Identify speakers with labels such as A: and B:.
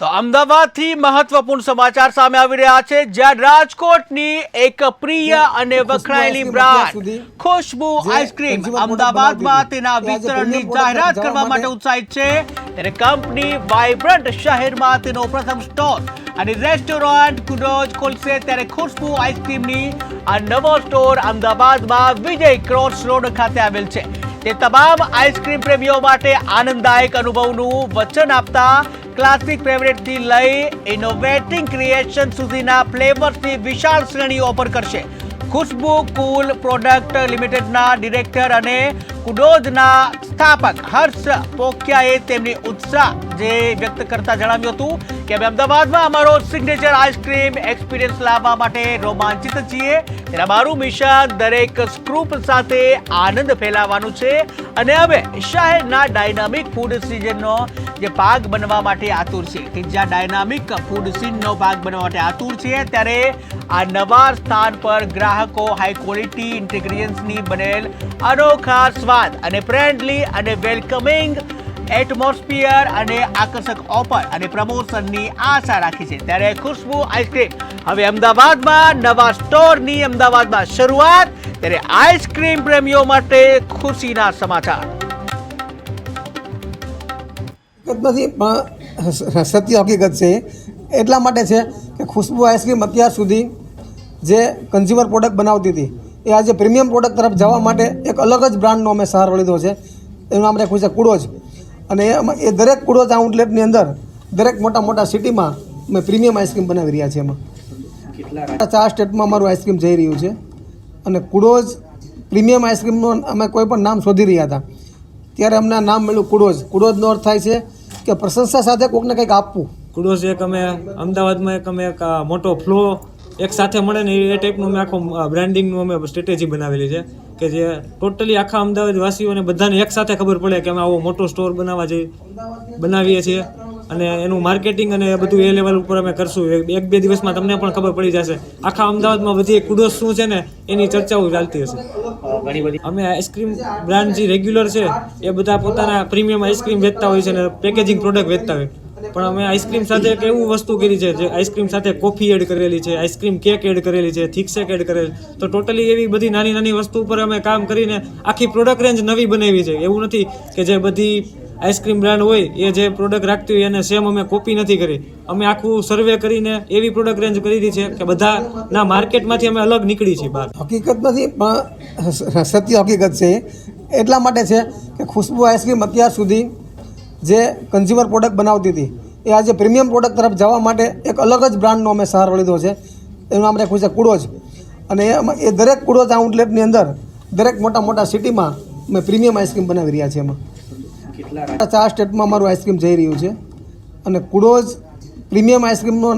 A: તો અમદાવાદથી મહત્વપૂર્ણ સમાચાર સામે આવી રહ્યા છે, જ્યાં રાજકોટની એક પ્રિય અને વખણાયેલી બ્રાન્ડ ખુશ્બુ આઈસ્ક્રીમ અમદાવાદમાં તેના વિતરણની જાહેરાત કરવા માટે ઉત્સાહિત છે। ત્યારે કંપની વાઇબ્રન્ટ શહેરમાં તેનો પ્રથમ સ્ટોર અને રેસ્ટોરન્ટ કુડોજ ખોલશે। ત્યારે ખુશ્બુ આઈસ્ક્રીમની આ નવો સ્ટોર અમદાવાદમાં વિજય ક્રોસ રોડ ખાતે આવેલ છે। તે તમામ આઈસ્ક્રીમ પ્રેમીઓ માટે આનંદદાયક અનુભવનું વચન આપતા ક્લાસિક ફેવરેટથી લઈ ઇનોવેટિંગ ક્રિએશન સુધીના ફ્લેવર્સની વિશાળ શ્રેણી ઓફર કરશે। ખુશ્બુ કુલ પ્રોડક્ટ લિમિટેડના ડિરેક્ટર અને કુડોજના સ્થાપક હર્ષ પોખિયાએ તેમની ઉત્સાહ વ્યક્ત કરતા જણાવ્યું હતું કે અમે અમદાવાદમાં અમારો સિગ્નેચર આઈસ્ક્રીમ એક્સપિરિયન્સ લાવવા માટે રોમાંચિત છીએ। ત્યારે અમારું મિશન દરેક સ્કૂપ સાથે આનંદ ફેલાવવાનું છે અને હવે શહેરના ડાયનામિક ફૂડ સિઝનનો જે ભાગ બનવા માટે આતુર છે, કે જ્યાં ડાયનામિક ફૂડ સીનનો ભાગ બનવા માટે આતુર છે। ત્યારે આ નવા સ્થાન પર ગ્રાહકો હાઈ ક્વોલિટી ઇન્ગ્રેડિયન્ટ્સની બનેલ અનોખા સ્વાદ અને ફ્રેન્ડલી અને વેલકમિંગ એટમોસ્ફિયર અને આકર્ષક ઓફર અને પ્રમોશનની આશા રાખી છે। ત્યારે ખુશ્બુ આઈસ્ક્રીમ હવે અમદાવાદમાં નવા સ્ટોરની અમદાવાદમાં શરૂઆત। ત્યારે આઈસ્ક્રીમ પ્રેમીઓ માટે ખુશીના સમાચાર
B: નથી, પણ સત્ય હકીકત છે। એટલા માટે છે કે ખુશ્બુ આઈસ્ક્રીમ અત્યાર સુધી જે કન્ઝ્યુમર પ્રોડક્ટ બનાવતી હતી એ આજે પ્રીમિયમ પ્રોડક્ટ તરફ જવા માટે એક અલગ જ બ્રાન્ડનો અમે સહારો લીધો છે। એનું નામ રાખ્યું છે કુડોજ, અને એ દરેક કુડોજ આઉટલેટની અંદર દરેક મોટા મોટા સિટીમાં અમે પ્રીમિયમ આઈસ્ક્રીમ બનાવી રહ્યા છીએ। એમાં 4 સ્ટેટમાં અમારું આઈસ્ક્રીમ જઈ રહ્યું છે, અને કુડોજ પ્રીમિયમ આઈસ્ક્રીમનું અમે કોઈ પણ નામ શોધી રહ્યા હતા, ત્યારે અમને આ નામ મળ્યું કુડોજ। કુડોજનો અર્થ થાય છે કે પ્રશંસા સાથે કોઈકને કંઈક આપવું।
C: કુડોજ એક અમે અમદાવાદમાં એક મોટો ફ્લો એક સાથે મળે ને એ ટાઈપનું અમે આખું બ્રાન્ડિંગનું અમે સ્ટ્રેટેજી બનાવેલી છે, કે જે ટોટલી આખા અમદાવાદ વાસીઓને બધાને એક સાથે ખબર પડે કે અમે આવો મોટો સ્ટોર બનાવીએ છીએ, અને એનું માર્કેટિંગ અને બધું એ લેવલ ઉપર અમે કરશું। 1-2 દિવસમાં તમને પણ ખબર પડી જશે આખા અમદાવાદમાં બધી કુડોજ શું છે ને એની ચર્ચાઓ ચાલતી હશે। અમે આઈસ્ક્રીમ બ્રાન્ડ જે રેગ્યુલર છે એ બધા પોતાના પ્રીમિયમ આઈસ્ક્રીમ વેચતા હોય છે અને પેકેજિંગ પ્રોડક્ટ વેચતા હોય, પણ અમે આઈસ્ક્રીમ સાથે એક એવું વસ્તુ કરી છે જે આઈસ્ક્રીમ સાથે કોફી એડ કરેલી છે, આઈસ્ક્રીમ કેક એડ કરેલી છે, થિક શેક એડ કરેલી, તો ટોટલી એવી બધી નાની નાની વસ્તુ ઉપર અમે કામ કરીને આખી પ્રોડક્ટ રેન્જ નવી બનાવી છે। એવું નથી કે જે બધી આઈસ્ક્રીમ બ્રાન્ડ હોય એ જે પ્રોડક્ટ રાખતી હોય એને સેમ અમે કોપી નથી કરી, અમે આખું સર્વે કરીને એવી પ્રોડક્ટ રેન્જ કરી છે કે બધાના માર્કેટમાંથી અમે અલગ નીકળી છીએ બહાર।
B: હકીકત નથી, પણ સત્ય હકીકત છે। એટલા માટે છે કે ખુશ્બુ આઈસ્ક્રીમ અત્યાર સુધી જે કન્ઝ્યુમર પ્રોડક્ટ બનાવતી હતી એ આજે પ્રીમિયમ પ્રોડક્ટ તરફ જવા માટે એક અલગ જ બ્રાન્ડનો અમે સહારો લીધો છે। એનું નામ રાખ્યું છે કુડોજ, અને એ દરેક કુડોજ આઉટલેટની અંદર દરેક મોટા મોટા સિટીમાં અમે પ્રીમિયમ આઈસ્ક્રીમ બનાવી રહ્યા છીએ। એમાં 4 સ્ટેટમાં અમારું આઈસ્ક્રીમ જઈ રહ્યું છે, અને કુડોજ પ્રીમિયમ આઈસ્ક્રીમનો